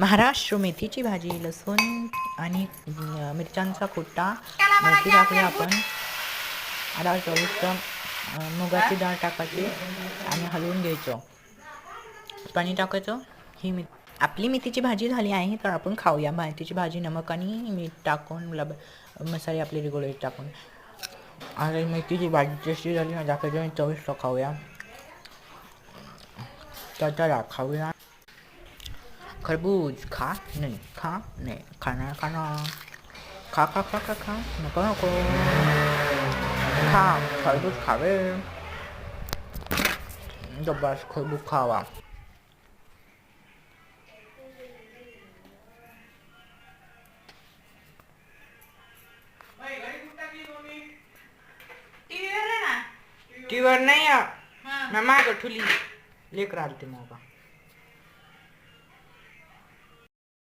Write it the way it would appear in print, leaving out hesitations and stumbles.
महाराष्ट्र मेथीची भाजी, लसूण आणि मिरच्यांचा कुट्टा, मेथी टाकली आपण. आता चविष्ट मुगाची डाळ टाकायची आणि हलवून घ्यायचं. पाणी टाकायचं. आपली मेथीची भाजी झाली आहे, तर आपण खाऊया. मेथीची भाजी नमक आणि मीठ टाकून मसाले आपले रेगुलर टाकून. आणि मेथीची भाजी टेस्टी झाली ना, दाखवायची चविष्ट खाऊया. तर चला खाऊया. खरबूज खा नाही, खा नाही, खाना खाना, खा खा खा खा खा, नको नको, खा खरबूज खावे. बस खरबूज खावा. टीव्हीवर नाही, माग ठुली लेकर आलते मग.